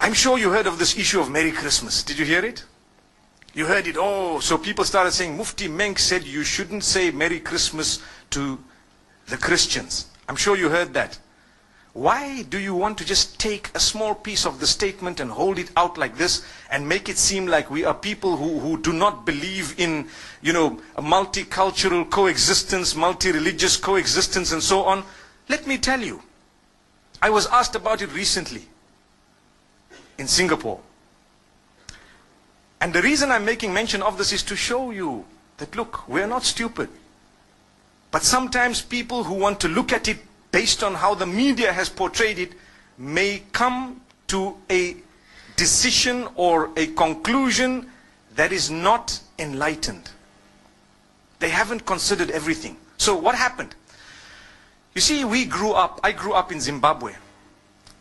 I'm sure you heard of this issue of Merry Christmas. Did you hear it? You heard it. Oh, so people started saying, Mufti Menk said you shouldn't say Merry Christmas to the Christians. I'm sure you heard that. Why do you want to just take a small piece of the statement and hold it out like this and make it seem like we are people who do not believe in, a multicultural coexistence, multi-religious coexistence and so on? Let me tell you, I was asked about it recently in Singapore. And the reason I'm making mention of this is to show you that, look, we're not stupid. But sometimes people who want to look at it based on how the media has portrayed it may come to a decision or a conclusion that is not enlightened. They haven't considered everything. So what happened? You see, I grew up in Zimbabwe.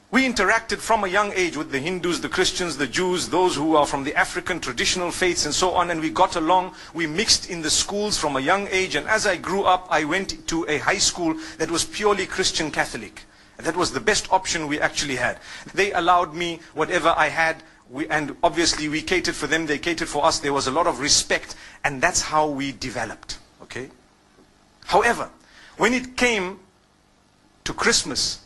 We interacted from a young age with the Hindus, the Christians, the Jews, those who are from the African traditional faiths and so on, and we got along. We mixed in the schools from a young age, and as I grew up, I went to a high school that was purely Christian Catholic. That was the best option we actually had. They allowed me whatever I had, and obviously we catered for them, they catered for us. There was a lot of respect, and that's how we developed. Okay? However, when it came to Christmas,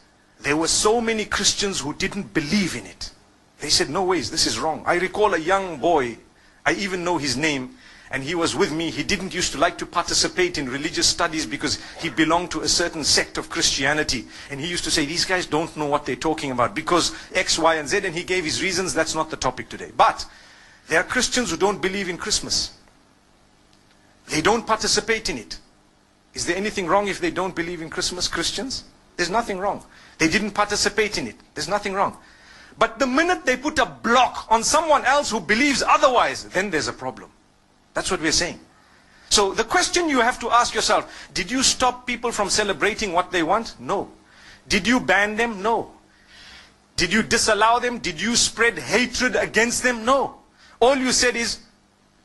there were so many Christians who didn't believe in it. They said, no ways, this is wrong. I recall a young boy, I even know his name, and he was with me. He didn't used to like to participate in religious studies because he belonged to a certain sect of Christianity. And he used to say, these guys don't know what they're talking about because X, Y, and Z, and he gave his reasons. That's not the topic today. But there are Christians who don't believe in Christmas. They don't participate in it. Is there anything wrong if they don't believe in Christmas, Christians? There's nothing wrong. They didn't participate in it. There's nothing wrong. But the minute they put a block on someone else who believes otherwise, then there's a problem. That's what we're saying. So the question you have to ask yourself, did you stop people from celebrating what they want? No. Did you ban them? No. Did you disallow them? Did you spread hatred against them? No. All you said is,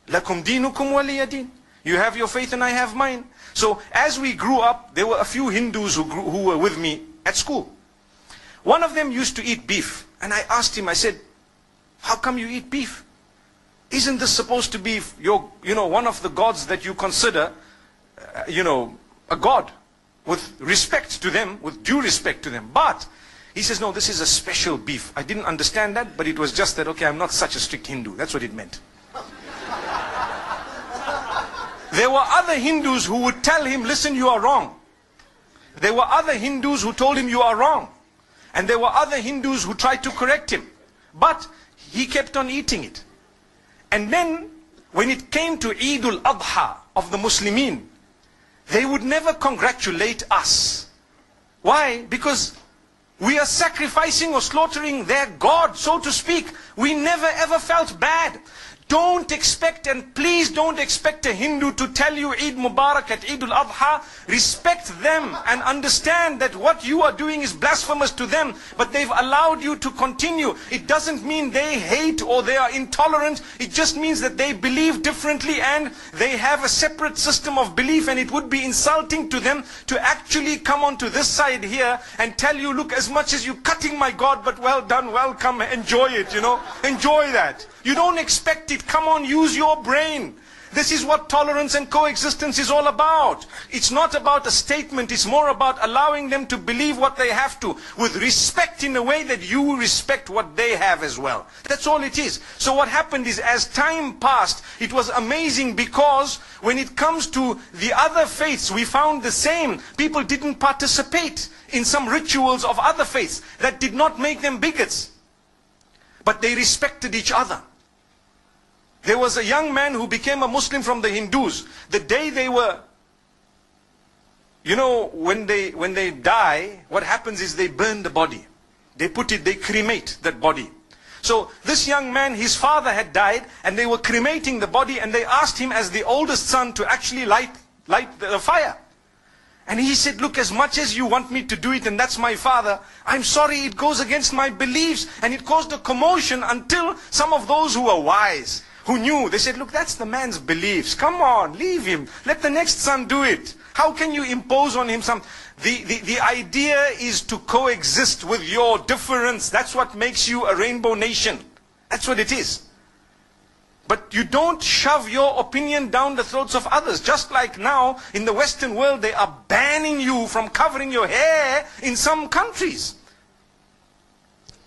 Lakum dinukum waliya din. You have your faith and I have mine. So as we grew up, there were a few Hindus who were with me at school. One of them used to eat beef. And I asked him, I said, how come you eat beef? Isn't this supposed to be one of the gods that you consider, a god with respect to them, with due respect to them? But he says, no, this is a special beef. I didn't understand that, but it was just that, okay, I'm not such a strict Hindu. That's what it meant. There were other Hindus who would tell him, listen, you are wrong. There were other Hindus who told him you are wrong. And there were other Hindus who tried to correct him. But he kept on eating it. And then, when it came to Eid al-Adha of the Muslimin, they would never congratulate us. Why? Because we are sacrificing or slaughtering their God, so to speak. We never ever felt bad. Don't expect, and please don't expect a Hindu to tell you Eid Mubarak at Eid al-Adha. Respect them and understand that what you are doing is blasphemous to them, but they've allowed you to continue. It doesn't mean they hate or they are intolerant. It just means that they believe differently and they have a separate system of belief, and it would be insulting to them to actually come onto this side here and tell you, look, as much as you're cutting my God, but well done, welcome, enjoy it, enjoy that. You don't expect it. Come on, use your brain. This is what tolerance and coexistence is all about. It's not about a statement. It's more about allowing them to believe what they have to, with respect in a way that you respect what they have as well. That's all it is. So what happened is, as time passed, it was amazing, because when it comes to the other faiths, we found the same. People didn't participate in some rituals of other faiths. That did not make them bigots. But they respected each other. There was a young man who became a Muslim from the Hindus. The day they were, when they die, what happens is they burn the body. They cremate that body. So this young man, his father had died, and they were cremating the body, and they asked him as the oldest son to actually light the fire. And he said, look, as much as you want me to do it, and that's my father, I'm sorry, it goes against my beliefs. And it caused a commotion until some of those who were wise, who knew, they said, look, that's the man's beliefs. Come on, leave him. Let the next son do it. How can you impose on him some... The idea is to coexist with your difference. That's what makes you a rainbow nation. That's what it is. But you don't shove your opinion down the throats of others. Just like now, in the Western world, they are banning you from covering your hair in some countries.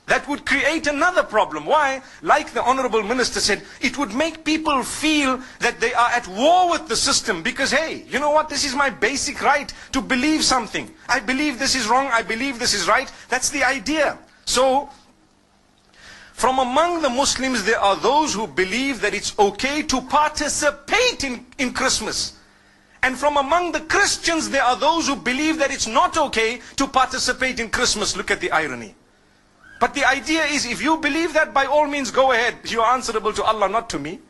That would create another problem. Why? Like the Honorable Minister said, it would make people feel that they are at war with the system. Because, hey, you know what? This is my basic right to believe something. I believe this is wrong. I believe this is right. That's the idea. So, from among the Muslims, there are those who believe that it's okay to participate in Christmas. And from among the Christians, there are those who believe that it's not okay to participate in Christmas. Look at the irony. But the idea is, if you believe that, by all means, go ahead. You are answerable to Allah, not to me.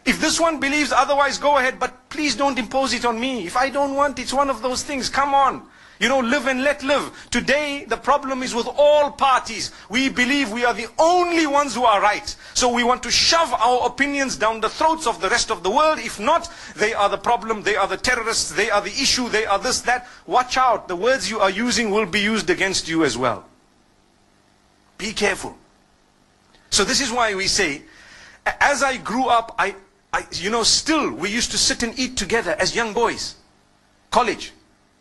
If this one believes otherwise, go ahead. But please don't impose it on me. If I don't want, it's one of those things. Come on. You know, live and let live. Today, the problem is with all parties. We believe we are the only ones who are right. So we want to shove our opinions down the throats of the rest of the world. If not, they are the problem, they are the terrorists, they are the issue, they are this, that. Watch out. The words you are using will be used against you as well. Be careful. So this is why we say, as I grew up, still we used to sit and eat together as young boys. College.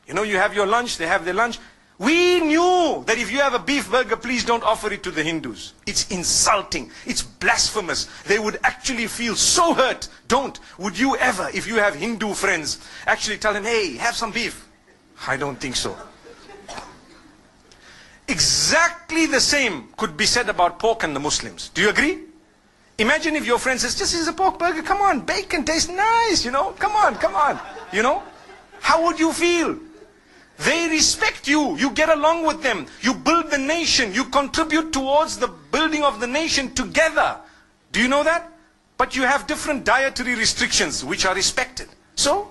You know, you have your lunch, they have their lunch. We knew that if you have a beef burger, please don't offer it to the Hindus. It's insulting. It's blasphemous. They would actually feel so hurt. Don't. Would you ever, if you have Hindu friends, actually tell them, hey, have some beef? I don't think so. Exactly the same could be said about pork and the Muslims. Do you agree? Imagine if your friend says, just is a pork burger, come on, bacon tastes nice, you know, come on, you know. How would you feel? They respect you, you get along with them, you build the nation, you contribute towards the building of the nation together. Do you know that? But you have different dietary restrictions which are respected. So,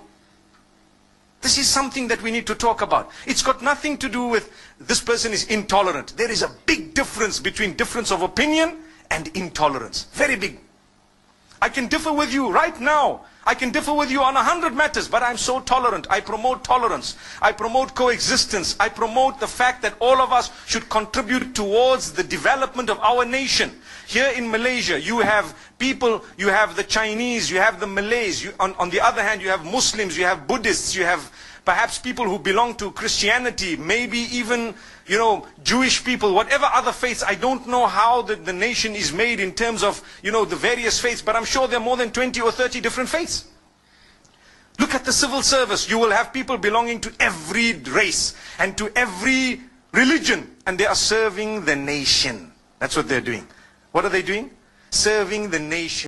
this is something that we need to talk about. It's got nothing to do with this person is intolerant. There is a big difference between difference of opinion and intolerance. Very big. I can differ with you right now. I can differ with you on 100 matters, but I'm so tolerant. I promote tolerance. I promote coexistence. I promote the fact that all of us should contribute towards the development of our nation. Here in Malaysia, you have people, you have the Chinese, you have the Malays. On the other hand, you have Muslims, you have Buddhists, you have perhaps people who belong to Christianity, maybe even, you know, Jewish people, whatever other faiths. I don't know how the nation is made in terms of, you know, the various faiths, but I'm sure there are more than 20 or 30 different faiths. Look at the civil service. You will have people belonging to every race and to every religion, and they are serving the nation. That's what they're doing. What are they doing? Serving the nation.